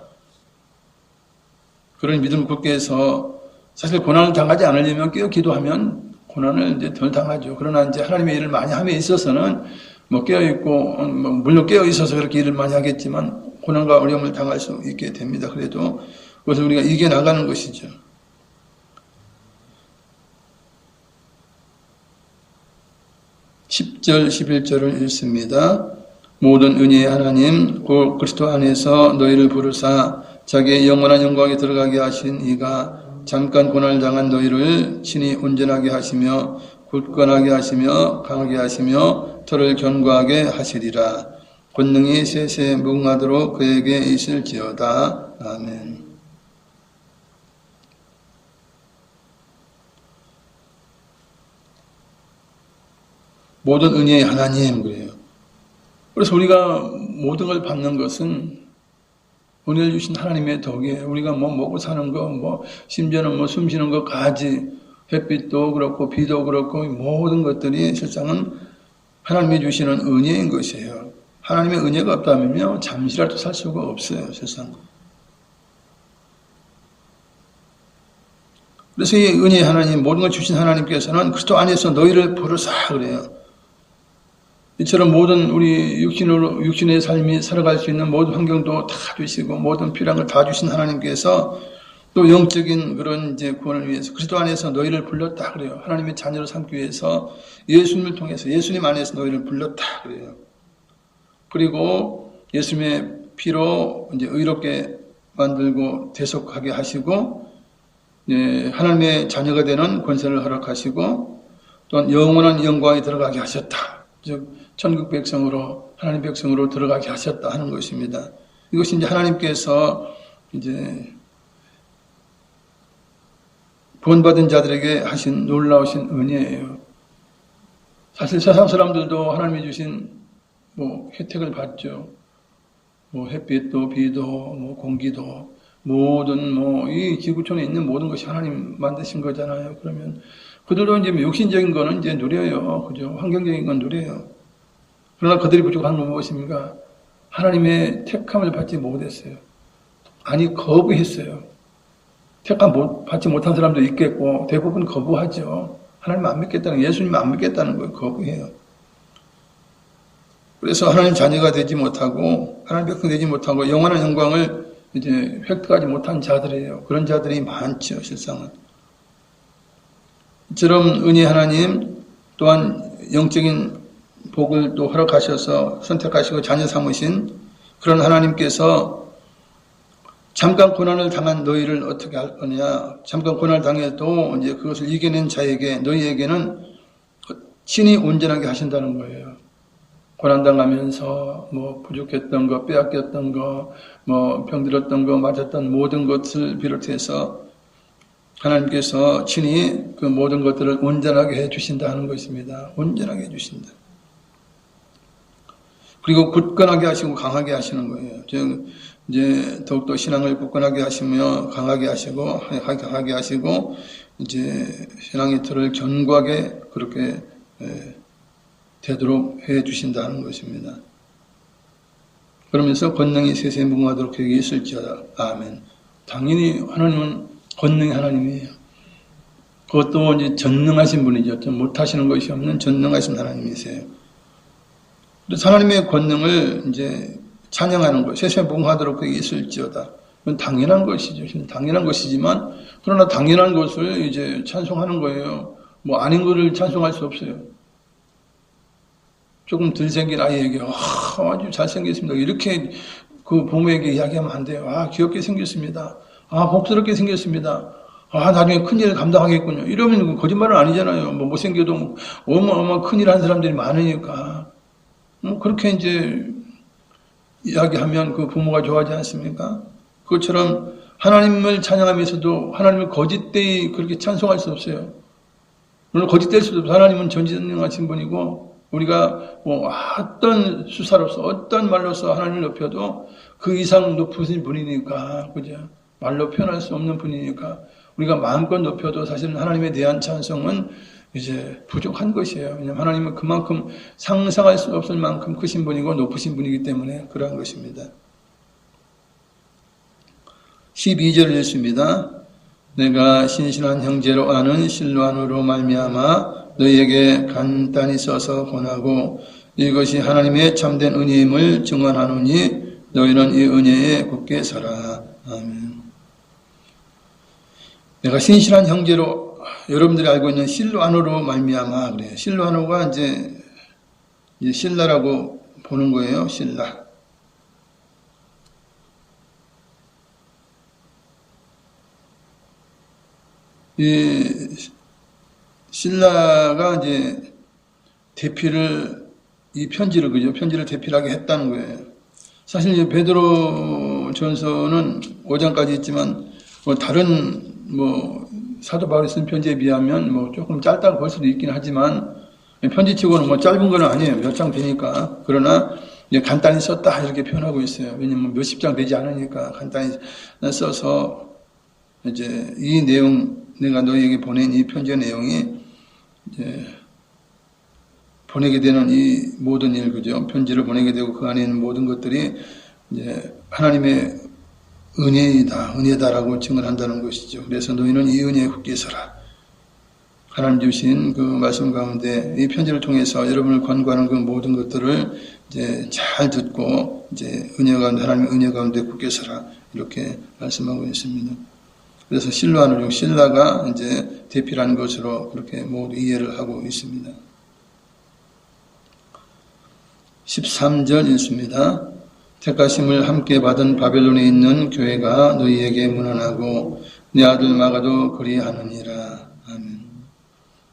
그런 믿음을 굳게 해서 사실 고난을 당하지 않으려면 깨어 기도하면 고난을 이제 덜 당하죠. 그러나 이제 하나님의 일을 많이 함에 있어서는 뭐 깨어 있고 물론 깨어 있어서 그렇게 일을 많이 하겠지만 고난과 어려움을 당할 수 있게 됩니다. 그래도 그것을 우리가 이겨 나가는 것이죠. 10절, 11절을 읽습니다. 모든 은혜의 하나님, 곧 그리스도 안에서 너희를 부르사 자기의 영원한 영광에 들어가게 하신 이가 잠깐 고난을 당한 너희를 친히 온전하게 하시며 굳건하게 하시며 강하게 하시며 터를 견고하게 하시리라. 권능이 세세 무궁하도록 그에게 있을지어다. 아멘. 모든 은혜의 하나님 그래요. 그래서 우리가 모든 걸 받는 것은 은혜를 주신 하나님의 덕이에요. 우리가 뭐 먹고 사는 거, 뭐 심지어는 뭐 숨 쉬는 것까지 햇빛도 그렇고 비도 그렇고 모든 것들이 실상은 하나님이 주시는 은혜인 것이에요. 하나님의 은혜가 없다면요 잠시라도 살 수가 없어요. 세상. 그래서 이 은혜의 하나님, 모든 걸 주신 하나님께서는 그리스도 안에서 너희를 부르사 그래요. 이처럼 모든 우리 육신의 삶이 살아갈 수 있는 모든 환경도 다 주시고 모든 필요한 걸 다 주신 하나님께서 또 영적인 그런 이제 구원을 위해서 그리스도 안에서 너희를 불렀다 그래요. 하나님의 자녀를 삼기 위해서 예수님을 통해서 예수님 안에서 너희를 불렀다 그래요. 그리고 예수님의 피로 이제 의롭게 만들고 대속하게 하시고 하나님의 자녀가 되는 권세를 허락하시고 또한 영원한 영광에 들어가게 하셨다. 즉 천국 백성으로 하나님 백성으로 들어가게 하셨다 하는 것입니다. 이것이 이제 하나님께서 이제 구원받은 자들에게 하신 놀라우신 은혜예요. 사실 세상 사람들도 하나님이 주신 뭐 혜택을 받죠. 뭐 햇빛도 비도 뭐 공기도 모든 뭐 이 지구촌에 있는 모든 것이 하나님 만드신 거잖아요. 그러면 그들도 이제 육신적인 거는 이제 누려요. 그죠? 환경적인 건 누려요. 그러나 그들이 부족한 건 무엇입니까? 하나님의 택함을 받지 못했어요. 아니, 거부했어요. 택함 받지 못한 사람도 있겠고, 대부분 거부하죠. 하나님 안 믿겠다는, 예수님 안 믿겠다는 걸 거부해요. 그래서 하나님 자녀가 되지 못하고, 하나님 백성 되지 못하고, 영원한 영광을 이제 획득하지 못한 자들이에요. 그런 자들이 많죠, 실상은. 이처럼 은혜 하나님 또한 영적인 복을 또 허락하셔서 선택하시고 자녀 삼으신 그런 하나님께서 잠깐 고난을 당한 너희를 어떻게 할 거냐. 잠깐 고난을 당해도 이제 그것을 이겨낸 자에게 너희에게는 친히 온전하게 하신다는 거예요. 고난당하면서 뭐 부족했던 거, 빼앗겼던 거, 뭐 병들었던 거, 맞았던 모든 것을 비롯해서 하나님께서 친히 그 모든 것들을 온전하게 해주신다 하는 것입니다. 온전하게 해주신다. 그리고 굳건하게 하시고 강하게 하시는 거예요. 즉 이제 더욱더 신앙을 굳건하게 하시며 강하게 하시고 강하게 하시고 이제 신앙의 틀을 견고하게 그렇게 되도록 해주신다는 것입니다. 그러면서 권능이 세세 무궁하도록 그에게 있을지어다. 아멘. 당연히 하나님은 권능의 하나님이에요. 그것도 이제 전능하신 분이죠. 못하시는 것이 없는 전능하신 하나님이세요. 그래서 하나님의 권능을 이제 찬양하는 것, 세세 무궁하도록 그에게 있을지어다. 그건 당연한 것이죠. 당연한 것이지만, 그러나 당연한 것을 이제 찬송하는 거예요. 뭐 아닌 것을 찬송할 수 없어요. 조금 덜 생긴 아이에게 아주 잘생겼습니다. 이렇게 그 부모에게 이야기하면 안 돼요. 귀엽게 생겼습니다. 복스럽게 생겼습니다. 나중에 큰일을 감당하겠군요. 이러면 거짓말은 아니잖아요. 뭐 못생겨도 어마어마한 큰일 한 사람들이 많으니까. 그렇게 이제 이야기하면 그 부모가 좋아하지 않습니까? 그것처럼 하나님을 찬양하면서도 하나님을 거짓되이 그렇게 찬송할 수 없어요. 물론 거짓될 수도 없어요. 하나님은 전지전능하신 분이고 우리가 뭐 어떤 수사로서 어떤 말로서 하나님을 높여도 그 이상 높으신 분이니까, 그죠? 말로 표현할 수 없는 분이니까 우리가 마음껏 높여도 사실은 하나님에 대한 찬송은 이제 부족한 것이에요. 왜냐하면 하나님은 그만큼 상상할 수 없을 만큼 크신 분이고 높으신 분이기 때문에 그러한 것입니다. 12절을 읽습니다. 내가 신실한 형제로 아는 실로안으로 말미암아 너희에게 간단히 써서 권하고 이것이 하나님의 참된 은혜임을 증언하노니 너희는 이 은혜에 굳게 서라. 아멘. 내가 신실한 형제로 여러분들이 알고 있는 실로안으로 말미암아 그래요. 실로안으가 이제 신라라고 보는 거예요. 신라. 이 신라가 이제 대피를 이 편지를 그죠? 편지를 대필하게 했다는 거예요. 사실 이제 베드로 전서는 5장까지 있지만 뭐 다른 뭐 사도 바울이 쓴 편지에 비하면 뭐 조금 짧다고 볼 수도 있긴 하지만 편지치고는 뭐 짧은 건 아니에요. 몇 장 되니까. 그러나 이제 간단히 썼다 이렇게 표현하고 있어요. 왜냐면 몇십 장 되지 않으니까 간단히 써서 이제 이 내용 내가 너희에게 보낸 이 편지의 내용이 이제 보내게 되는 이 모든 일, 그죠? 편지를 보내게 되고 그 안에 있는 모든 것들이 이제 하나님의 은혜다라고 증언한다는 것이죠. 그래서 너희는 이 은혜에 굳게 서라. 하나님 주신 그 말씀 가운데 이 편지를 통해서 여러분을 권고하는 그 모든 것들을 이제 잘 듣고 이제 은혜 가운데 하나님의 은혜 가운데 굳게 서라 이렇게 말씀하고 있습니다. 그래서 실로안으로 신라가 이제 대필한 것으로 그렇게 모두 이해를 하고 있습니다. 13절 읽습니다. 택하심을 함께 받은 바벨론에 있는 교회가 너희에게 문안하고 내 아들 마가도 그리하느니라. 아멘.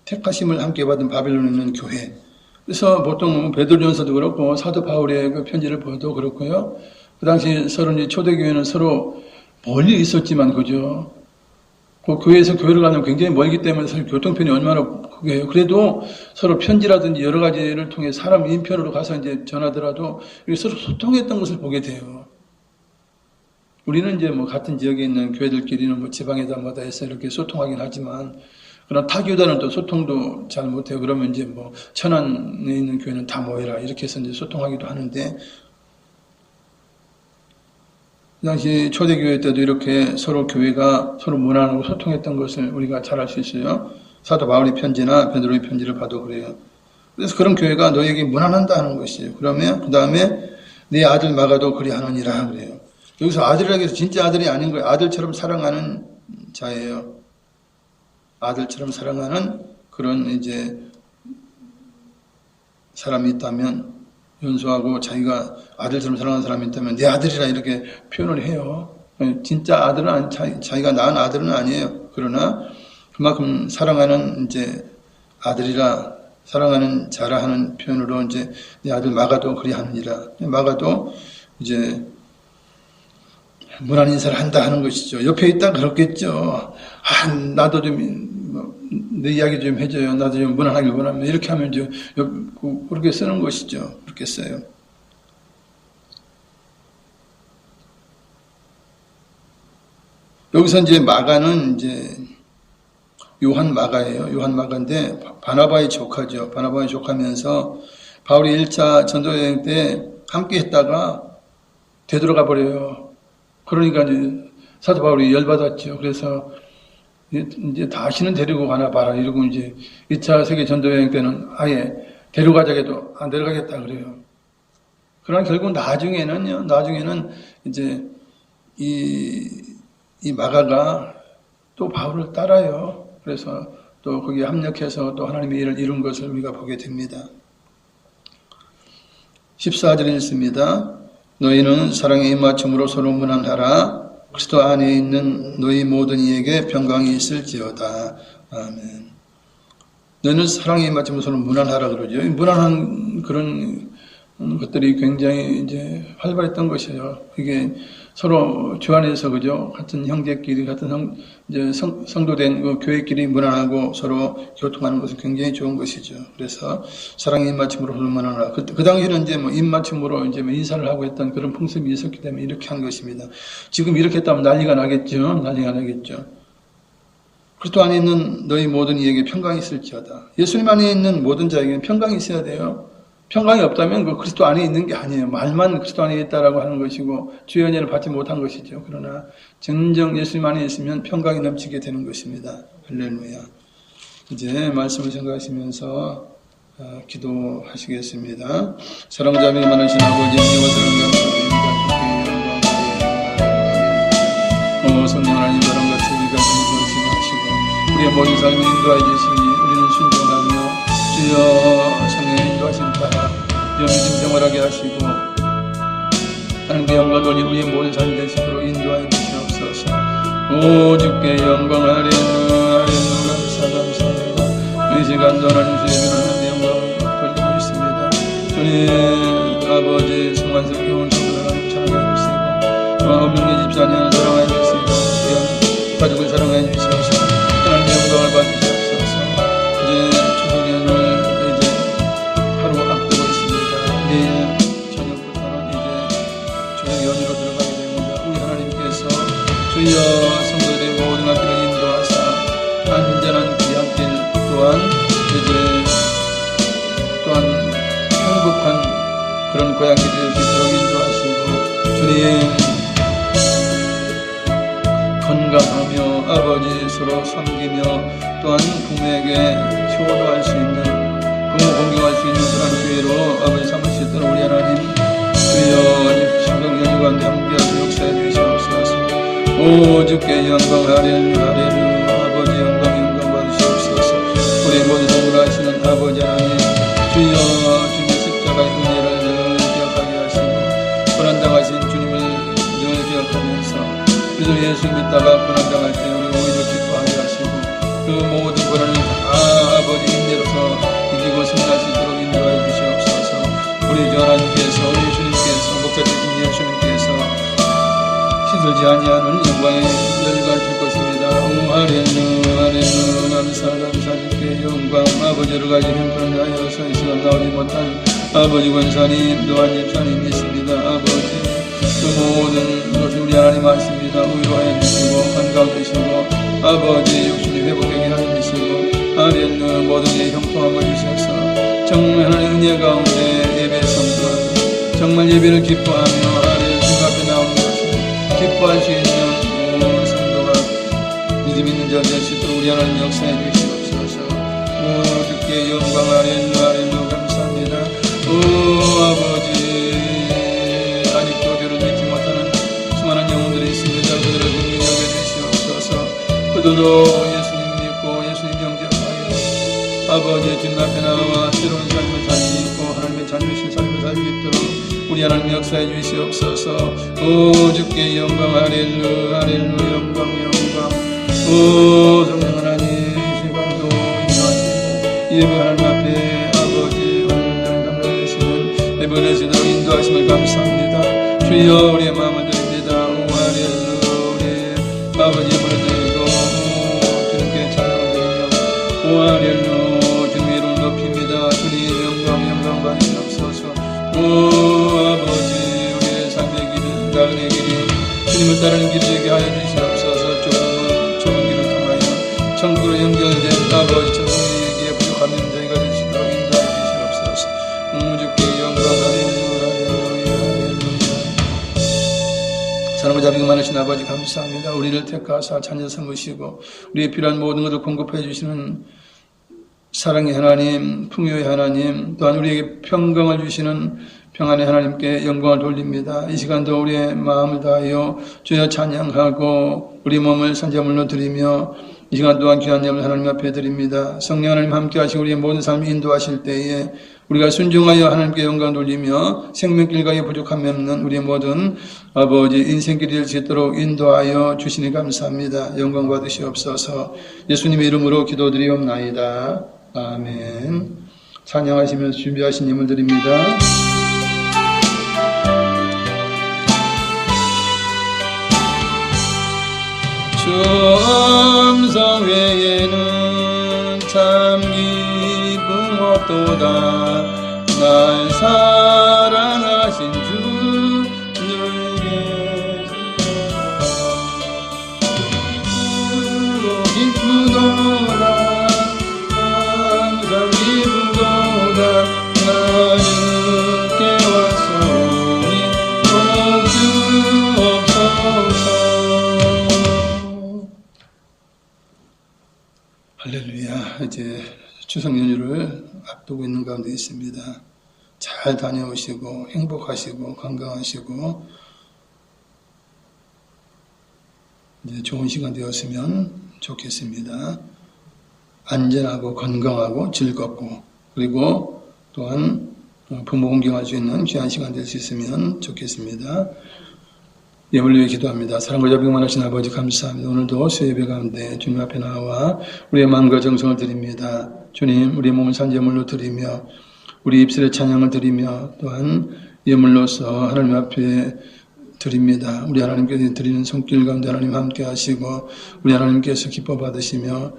택하심을 함께 받은 바벨론에 있는 교회. 그래서 보통 베드로전서도 그렇고 사도 바울의 그 편지를 봐도 그렇고요. 그 당시 서로 이제 초대교회는 서로 멀리 있었지만 그죠. 그 교회에서 교회를 가면 굉장히 멀기 때문에 사실 교통편이 얼마나 그게요. 그래도 서로 편지라든지 여러 가지를 통해 사람 인편으로 가서 이제 전하더라도 서로 소통했던 것을 보게 돼요. 우리는 이제 뭐 같은 지역에 있는 교회들끼리는 뭐 지방에다 뭐다 해서 이렇게 소통하긴 하지만 그러나 타 교단은 또 소통도 잘 못해요. 그러면 이제 뭐 천안에 있는 교회는 다 모여라 이렇게 해서 이제 소통하기도 하는데 그 당시 초대교회 때도 이렇게 서로 교회가 서로 문안하고 소통했던 것을 우리가 잘 알 수 있어요. 사도 바울의 편지나 베드로의 편지를 봐도 그래요. 그래서 그런 교회가 너에게 문안한다 하는 것이에요. 그러면 그 다음에 내 아들 마가도 그리하느니라 그래요. 여기서 아들이라고 해서 진짜 아들이 아닌 거예요. 아들처럼 사랑하는 자예요. 아들처럼 사랑하는 그런 이제 사람이 있다면 연소하고 자기가 아들처럼 사랑하는 사람이 있다면 내 아들이라 이렇게 표현을 해요. 진짜 아들은 자기가 낳은 아들은 아니에요. 그러나 그만큼 사랑하는 이제 아들이라 사랑하는 자라 하는 표현으로 이제 내 아들 마가도 그리하느니라. 마가도 이제 문안 인사를 한다 하는 것이죠. 옆에 있다 그렇겠죠. 나도 좀 내 이야기 좀 해줘요. 나도 좀 문안하길 원하면 이렇게 하면 이제 그렇게 쓰는 것이죠. 그렇게 써요. 여기서 이제 마가는 이제 요한 마가예요. 요한 마가인데 바나바의 조카죠. 바나바의 조카면서 바울이 1차 전도여행 때 함께 했다가 되돌아가 버려요. 그러니까 이제 사도 바울이 열받았죠. 그래서 이제 다시는 데리고 가나 봐라. 이러고 이제 2차 세계 전도여행 때는 아예 데려가자 해도 안 데려가겠다 그래요. 그러나 결국 나중에는 이제 이 마가가 또 바울을 따라요. 그래서 또 거기에 합력해서 또 하나님의 일을 이룬 것을 우리가 보게 됩니다. 14절에 있습니다. 너희는 사랑에 입맞춤으로 서로 문안하라. 그리스도 안에 있는 너희 모든 이에게 평강이 있을지어다. 아멘. 너는 사랑에 임하지면 서로 무난하라 그러죠. 무난한 그런 것들이 굉장히 이제 활발했던 것이에요. 이게 서로 주 안에서 그죠, 같은 형제끼리 같은 이제 성도된 그 교회끼리 무난하고 서로 교통하는 것은 굉장히 좋은 것이죠. 그래서 사랑의 입맞춤으로 무난하라. 그 당시에는 이제 뭐 입맞춤으로 이제 뭐 인사를 하고 했던 그런 풍습이 있었기 때문에 이렇게 한 것입니다. 지금 이렇게 했다면 난리가 나겠죠. 난리가 나겠죠. 그리스도 안에 있는 너희 모든 이에게 평강이 있을지어다. 예수님 안에 있는 모든 자에게는 평강이 있어야 돼요. 평강이 없다면 그 그리스도 안에 있는 게 아니에요. 말만 그리스도 안에 있다라고 하는 것이고 주의 은혜를 받지 못한 것이죠. 그러나 진정 예수님 안에 있으면 평강이 넘치게 되는 것입니다. 할렐루야. 이제 말씀을 생각하시면서 기도하시겠습니다. 사랑자비 많으신 아버지 은혜와 사랑 감사드립니다. 성령 하나님 사랑과 주의가 지나시고 우리의 모든 삶을 인도해 주시니 우리는 순종하며 주여 성령의 인도하심 따라 믿음 생활하게 하시고 하나님께 영광 돌린 우리의 모든 삶이 되시도록 인도하여 주시옵소서. 오 주께 영광 할렐루야 감사합니다. 이 시간도 하나님 주의 영광을 돌리고 있습니다. 주님 아버지 성만스럽게 온 성도 하나님 사랑해 주시고 어명의 집사님 사랑해 주시고 가족을 사랑해 주시옵소서. 하나님 영광을 받으시옵소서. 이제 주님을 이제 하루 앞두고 있습니다. 내일 저녁부터는 이제 저녁 연휴로 들어가게 됩니다. 우리 하나님께서 주여 성도들의 모든 앞길을 인도하사 안전한 귀한 길 또한 이제 또한 행복한 그런 고향길이 될 수 있도록 인도하시고 주님 건강하며 아버지 서로 섬기며 또한 부모에게 효도할 수 있는 부모 공경할 수 있는 그런 기회로 아버지 삼으시도록 우리 하나님 주여 신경 연휴관대 함께하고 역사해 주시옵소서. 오 주께 영광 할렐루야 아버지 영광 받으시옵소서. 우리 모든 성도를 하시는 아버지 하나님 주여 주님 십자가의 은혜를 늘 기억하게 하시고 고난당하신 주님을 늘 기억하면서 우리도 예수 믿다가 고난당할 때 우리 오히려 기뻐하게 하시고 그 모든 고난을 다 아버지 인내로서 이기고 승리할 수 있도록 인도하여 주시옵소서. 우리 주 하나님께서 우리 주님께서 목자되신 예수님께서 시들지 아니하는 영광의 열과 줄 것입니다. 오 할렐루야 감사 주께 영광 아버지 여러 가지 형편을 하여서 이 시간 나오지 못한 아버지 권사님 또한 집사님 있습니다. 아버지 그 모든 것을 우리 하나님 하십니다. 위로하여 주시고 건강 주시고 아버지 육신이 회복되게 하여 주시고 할렐루야 모든 예 형통함을 주셔서 정말 하나님 은혜 가운데 예배 성도하고 정말 예배를 기뻐하며 할렐루야 주 앞에 나오는 것을 기뻐할 수 있는 성도가 믿음 있는 자 될 수 있도록 우리 하나님 역사해 주시옵소서. 오 주께 영광 할렐루야 감사합니다. 오 아버지 아직도 주를 믿지 못하는 수많은 영혼들이 있습니다. 그들을 긍휼히 여겨주시옵소서. 그들도 예수님 믿고 예수님 영접하여 아버지의 주님 앞에 나와 새로운 삶을 살 수 있고 하나님의 자녀이신 삶을 살 수 있도록 우리 하나님 역사해 주시옵소서. 오 주께 영광 할렐루야 영광 오 성령 하나님 시간도 인도하시고 예배 하나님 앞에 아버지 오늘들 담당되시는 예배를 인도하심을 감사합니다. 주여 우리의 마음을 드립니다. 오 할렐루야 우리 아버지 예배를 드리고 주님께 찬양을 드리며 오 할렐루야 주님의 이름을 높입니다. 주님 영광 받으시옵소서. 오 아버지 우리의 삶의 길은 나은의 길이 주님을 따르는 길이 되게 하여 주시옵소서. 좁은 길을 통하여 천국으로 연결된 아버지 천국에게 부족하면 저희가 될 수 있도록 인도하여 주시옵소서. 주께 영광 할렐루야 사랑과 자비가 많으신 아버지 감사합니다. 우리를 택하사 자녀 삼으시고 우리의 필요한 모든 것을 공급해 주시는 사랑의 하나님, 풍요의 하나님, 또한 우리에게 평강을 주시는 평안의 하나님께 영광을 돌립니다. 이 시간도 우리의 마음을 다하여 주여 찬양하고 우리 몸을 산제물로 드리며 이 시간 또한 귀한 예물 하나님 앞에 드립니다. 성령 하나님 함께 하시고 우리의 모든 삶을 인도하실 때에 우리가 순종하여 하나님께 영광 돌리며 생명길과의 부족함이 없는 우리의 모든 아버지 인생길이 될 수 있도록 인도하여 주시니 감사합니다. 영광 받으시옵소서. 예수님의 이름으로 기도드리옵나이다. 아멘. 찬양하시면서 준비하신 예물 드립니다. 주 음성 외에는 참 기쁨 없도다. 날 사랑하신 주 늘 계시도다. 기쁘도다. 항상 기쁘도다. 나는 깨웠사오니 주옵소서. 할렐루야. 이제 추석 연휴를 앞두고 있는 가운데 있습니다. 잘 다녀오시고 행복하시고 건강하시고 이제 좋은 시간 되었으면 좋겠습니다. 안전하고 건강하고 즐겁고 그리고 또한 부모 공경할 수 있는 귀한 시간 될 수 있으면 좋겠습니다. 예물을 위해 기도합니다. 사랑과 자비만 하신 아버지 감사합니다. 오늘도 수예배 가운데 주님 앞에 나와 우리의 마음과 정성을 드립니다. 주님, 우리의 몸을 산 예물로 드리며 우리 입술의 찬양을 드리며 또한 예물로서 하나님 앞에 드립니다. 우리 하나님께 드리는 손길 가운데 하나님 함께 하시고 우리 하나님께서 기뻐 받으시며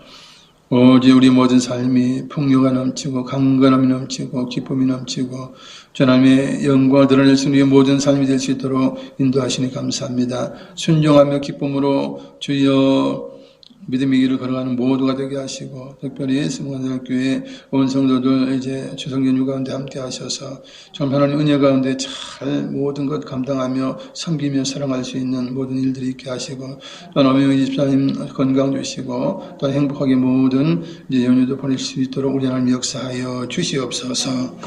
오직 우리 모든 삶이 풍요가 넘치고 강건함이 넘치고 기쁨이 넘치고 주 하나님의 영광을 드러낼 수 있는 모든 삶이 될 수 있도록 인도하시니 감사합니다. 순종하며 기쁨으로 주여 믿음의 길을 걸어가는 모두가 되게 하시고 특별히 승관대학교의 온 성도들 이제 추석 연휴 가운데 함께 하셔서 참 하나님 은혜 가운데 잘 모든 것 감당하며 섬기며 사랑할 수 있는 모든 일들이 있게 하시고 또 노명희 집사님 건강 주시고 또 행복하게 모든 이제 연휴도 보낼 수 있도록 우리 하나님 역사하여 주시옵소서.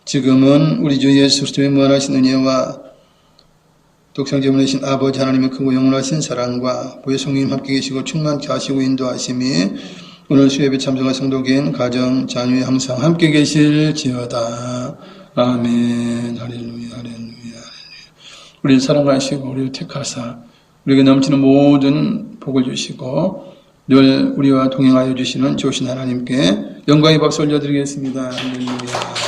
지금은 우리 주 예수 그리스도의 무한하신 은혜와 독생자 보내신 아버지 하나님의 크고 영원하신 사랑과 부의 성령님 함께 계시고 충만케 하시고 인도하심이 오늘 수예배 참석한 성도계인 가정 자녀에 항상 함께 계실지어다. 아멘. 할렐루야, 할렐루야. 우리를 사랑하시고 우리를 택하사 우리에게 넘치는 모든 복을 주시고 늘 우리와 동행하여 주시는 좋으신 하나님께 영광의 박수 올려드리겠습니다. 할렐루야.